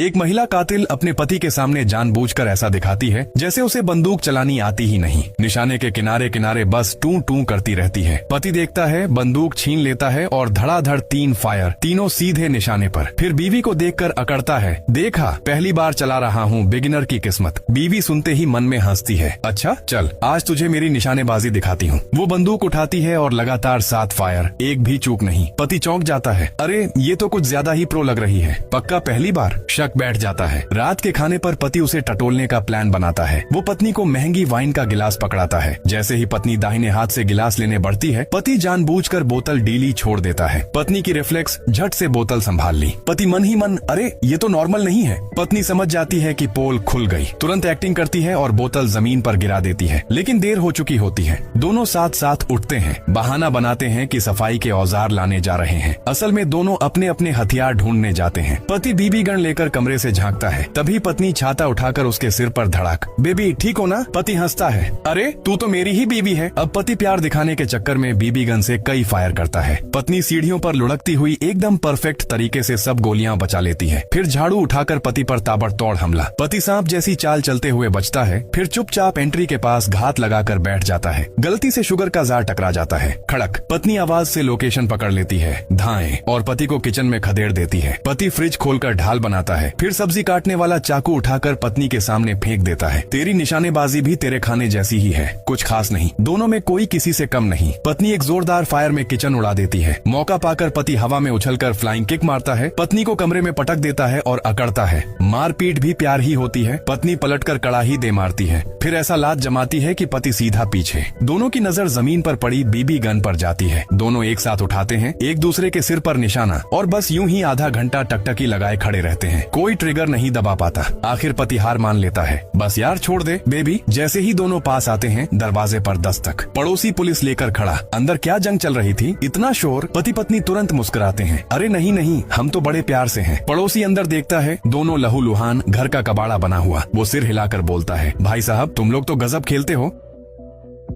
एक महिला कातिल अपने पति के सामने जानबूझकर ऐसा दिखाती है जैसे उसे बंदूक चलानी आती ही नहीं। निशाने के किनारे किनारे बस टू टू करती रहती है। पति देखता है, बंदूक छीन लेता है और धड़ाधड़ 3 फायर, तीनों सीधे निशाने पर। फिर बीवी को देखकर अकड़ता है, देखा पहली बार चला रहा हूँ, बिगिनर की किस्मत। बीवी सुनते ही मन में हंसती है, अच्छा चल आज तुझे मेरी निशानेबाजी दिखाती हूँ। वो बंदूक उठाती है और लगातार 7 फायर, एक भी चूक नहीं। पति चौंक जाता है, अरे ये तो कुछ ज्यादा ही प्रो लग रही है, पक्का पहली बार। शक बैठ जाता है। रात के खाने पर पति उसे टटोलने का प्लान बनाता है। वो पत्नी को महंगी वाइन का गिलास पकड़ाता है। जैसे ही पत्नी दाहिने हाथ से गिलास लेने बढ़ती है, पति जानबूझकर बोतल डीली छोड़ देता है। पत्नी की रिफ्लेक्स, झट से बोतल संभाल ली। पति मन ही मन, अरे ये तो नॉर्मल नहीं है। पत्नी समझ जाती है कि पोल खुल गई, तुरंत एक्टिंग करती है और बोतल जमीन पर गिरा देती है, लेकिन देर हो चुकी होती है। दोनों साथ साथ उठते हैं, बहाना बनाते हैं कि सफाई के औजार लाने जा रहे हैं। असल में दोनों अपने अपने हथियार ढूंढने जाते हैं। पति बीबी गन लेकर कमरे से झांकता है, तभी पत्नी छाता उठाकर उसके सिर पर धड़ाक, बेबी ठीक हो ना? पति हंसता है, अरे तू तो मेरी ही बीबी है। अब पति प्यार दिखाने के चक्कर में बीबी गन से कई फायर करता है। पत्नी सीढ़ियों पर लुढ़कती हुई एकदम परफेक्ट तरीके से सब गोलियां बचा लेती है। फिर झाड़ू उठाकर पति पर ताबड़तोड़ हमला। पति सांप जैसी चाल चलते हुए बचता है, फिर चुपचाप एंट्री के पास घात लगाकर बैठ जाता है। गलती से शुगर का जार टकरा जाता है। खड़क, पत्नी आवाज से लोकेशन पकड़ लेती है, धाएं, और पति को किचन में खदेड़ देती है। पति फ्रिज खोलकर ढाल बनाता है, फिर सब्जी काटने वाला चाकू उठाकर पत्नी के सामने फेंक देता है। तेरी निशानेबाजी भी तेरे खाने जैसी ही है, कुछ खास नहीं। दोनों में कोई किसी से कम नहीं। पत्नी एक जोरदार फायर में किचन उड़ा देती है। मौका पाकर पति हवा में उछलकर फ्लाइंग किक मारता है, पत्नी को कमरे में पटक देता है और अकड़ता है। मारपीट भी प्यार ही होती है। पत्नी पलटकर कड़ाही दे मारती है, फिर ऐसा लात जमाती है कि पति सीधा पीछे। दोनों की नजर जमीन पर पड़ी बीबी गन पर जाती है। दोनों एक साथ उठाते हैं, एक दूसरे के सिर पर निशाना, और बस यूं ही आधा घंटा टकटकी लगाए खड़े रहते हैं। कोई ट्रिगर नहीं दबा पाता। आखिर पति हार मान लेता है, बस यार छोड़ दे बेबी। जैसे ही दोनों पास आते हैं, दरवाजे पर दस्तक। पड़ोसी पुलिस लेकर खड़ा। अंदर क्या जंग चल रही थी, इतना शोर? पति पत्नी तुरंत मुस्कुराते हैं, अरे नहीं नहीं, हम तो बड़े प्यार से हैं। पड़ोसी अंदर देखता है, दोनों लहूलुहान, घर का कबाड़ा बना हुआ। वो सिर हिलाकर बोलता है, भाई साहब तुम लोग तो गजब खेलते हो।